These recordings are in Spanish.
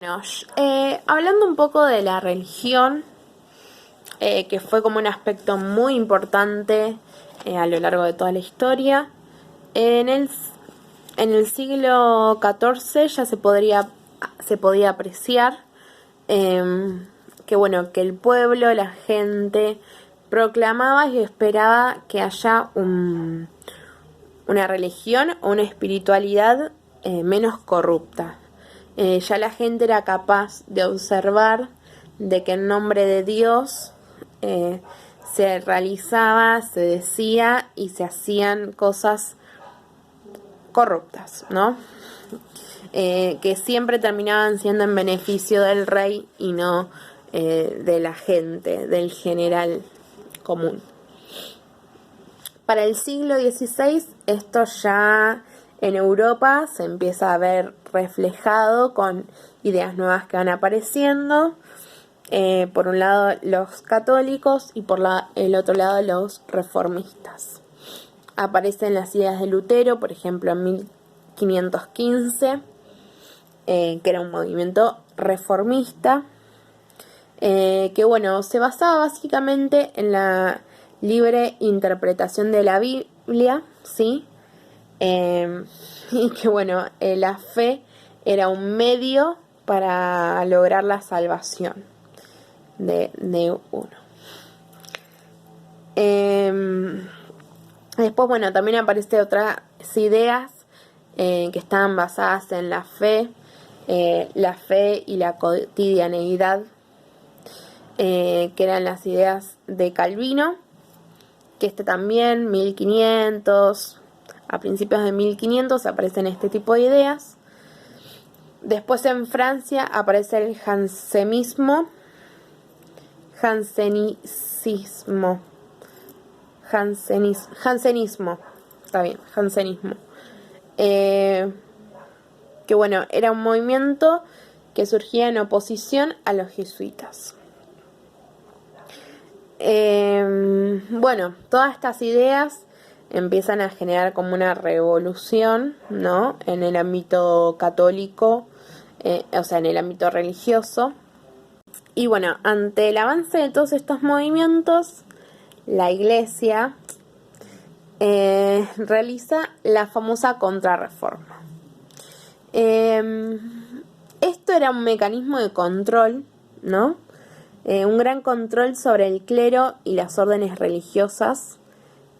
Bueno, hablando un poco de la religión, que fue como un aspecto muy importante a lo largo de toda la historia, en el siglo XIV ya se podía apreciar que bueno, que el pueblo, la gente proclamaba y esperaba que haya una religión o una espiritualidad menos corrupta. Ya la gente era capaz de observar de que en nombre de Dios se realizaba, se decía y se hacían cosas corruptas, ¿no? Que siempre terminaban siendo en beneficio del rey y no de la gente, del general común. Para el siglo XVI esto ya en Europa se empieza a ver reflejado con ideas nuevas que van apareciendo. Por un lado los católicos y por el otro lado los reformistas. Aparecen las ideas de Lutero, por ejemplo en 1515, que era un movimiento reformista, que bueno, se basaba básicamente en la libre interpretación de la Biblia, ¿sí? Y que bueno, la fe era un medio para lograr la salvación de uno. Después, bueno, también aparecen otras ideas que estaban basadas en la fe y la cotidianeidad, que eran las ideas de Calvino, que también 1500, a principios de 1500 aparecen este tipo de ideas. Después en Francia aparece el jansenismo, está bien, jansenismo, que bueno, era un movimiento que surgía en oposición a los jesuitas. Bueno, todas estas ideas empiezan a generar como una revolución, ¿no? En el ámbito católico, o sea, en el ámbito religioso. Y bueno, ante el avance de todos estos movimientos, la Iglesia realiza la famosa Contrarreforma. Esto era un mecanismo de control, ¿no? Un gran control sobre el clero y las órdenes religiosas,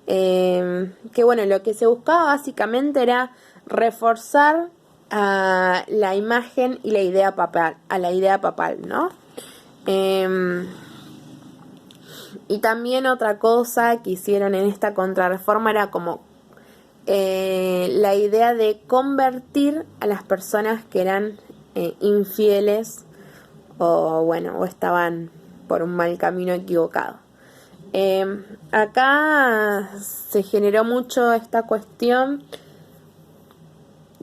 que bueno, lo que se buscaba básicamente era reforzar a la imagen y la idea papal, ¿no? Y también otra cosa que hicieron en esta contrarreforma era como la idea de convertir a las personas que eran infieles o estaban por un mal camino equivocado. Acá se generó mucho esta cuestión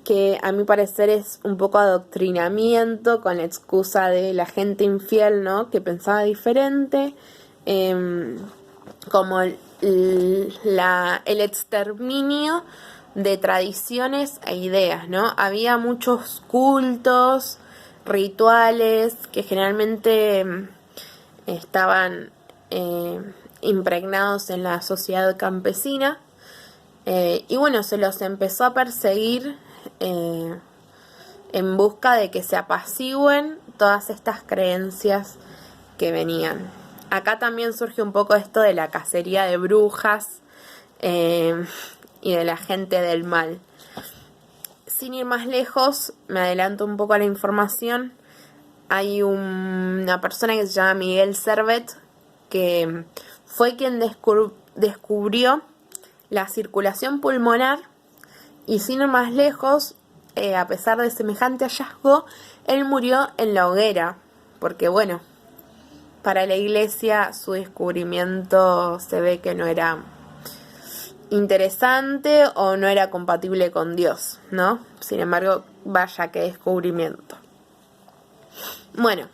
que a mi parecer es un poco adoctrinamiento con la excusa de la gente infiel, ¿no? Que pensaba diferente, como el exterminio de tradiciones e ideas, ¿no? Había muchos cultos, rituales que generalmente estaban impregnados en la sociedad campesina, y bueno, se los empezó a perseguir en busca de que se apacigüen todas estas creencias que venían. Acá también surge un poco esto de la cacería de brujas y de la gente del mal. Sin ir más lejos, me adelanto un poco a la información. Hay una persona que se llama Miguel Servet, que fue quien descubrió la circulación pulmonar, y sin ir más lejos, a pesar de semejante hallazgo, él murió en la hoguera, porque bueno, para la Iglesia su descubrimiento se ve que no era interesante o no era compatible con Dios, ¿no? Sin embargo, vaya qué descubrimiento. Bueno,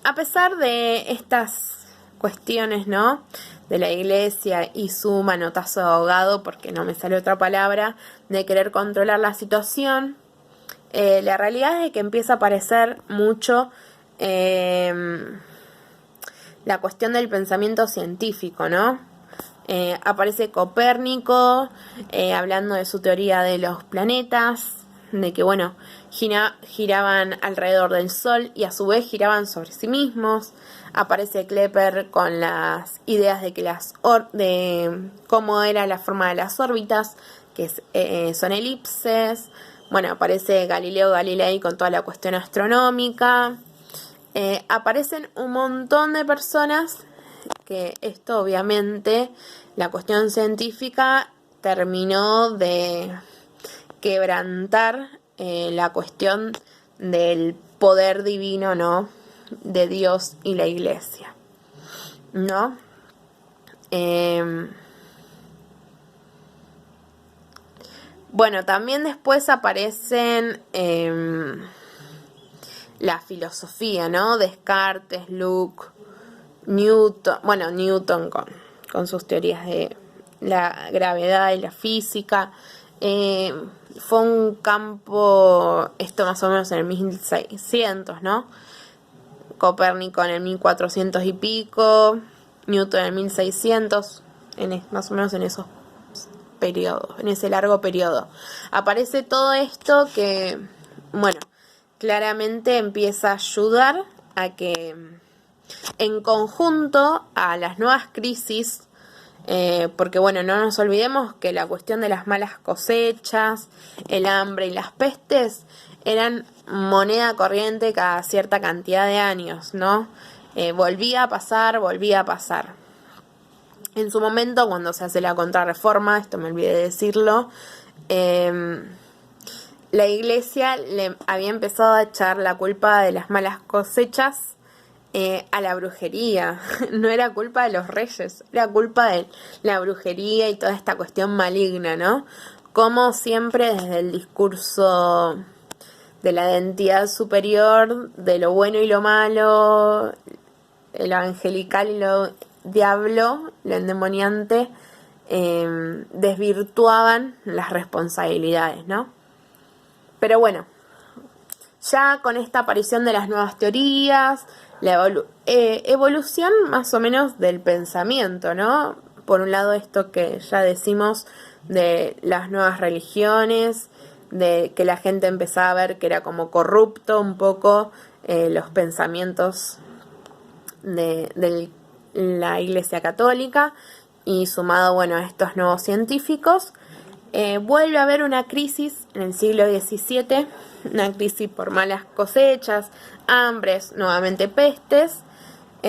a pesar de estas cuestiones, ¿no?, de la Iglesia y su manotazo de ahogado, porque no me sale otra palabra, de querer controlar la situación, La realidad es que empieza a aparecer mucho la cuestión del pensamiento científico, ¿no? Aparece Copérnico hablando de su teoría de los planetas, de que, bueno, giraban alrededor del Sol y a su vez giraban sobre sí mismos. Aparece Kepler con las ideas de que de cómo era la forma de las órbitas, que son elipses. Bueno, aparece Galileo Galilei con toda la cuestión astronómica. Aparecen un montón de personas que esto obviamente, la cuestión científica terminó de quebrantar la cuestión del poder divino, ¿no? De Dios y la Iglesia, ¿no? Bueno, también después aparecen la filosofía, ¿no? Descartes, Locke, Newton, bueno, Newton con sus teorías de la gravedad y la física. Fue un campo, esto más o menos en el 1600, ¿no? Copérnico en el 1400 y pico, Newton en el 1600, más o menos en esos periodos, en ese largo periodo. Aparece todo esto que, bueno, claramente empieza a ayudar a que en conjunto a las nuevas crisis, porque bueno, no nos olvidemos que la cuestión de las malas cosechas, el hambre y las pestes eran moneda corriente cada cierta cantidad de años, ¿no? Volvía a pasar. En su momento, cuando se hace la contrarreforma, esto me olvidé de decirlo, la Iglesia le había empezado a echar la culpa de las malas cosechas a la brujería. No era culpa de los reyes, era culpa de la brujería y toda esta cuestión maligna, ¿no? Como siempre desde el discurso de la identidad superior, de lo bueno y lo malo, lo angelical y lo diablo, lo endemoniante, desvirtuaban las responsabilidades, ¿no? Pero bueno, ya con esta aparición de las nuevas teorías, la evolución más o menos del pensamiento, ¿no? Por un lado esto que ya decimos de las nuevas religiones, de que la gente empezaba a ver que era como corrupto un poco los pensamientos de la Iglesia Católica, y sumado, bueno, a estos nuevos científicos, vuelve a haber una crisis en el siglo XVII, una crisis por malas cosechas, hambres, nuevamente pestes,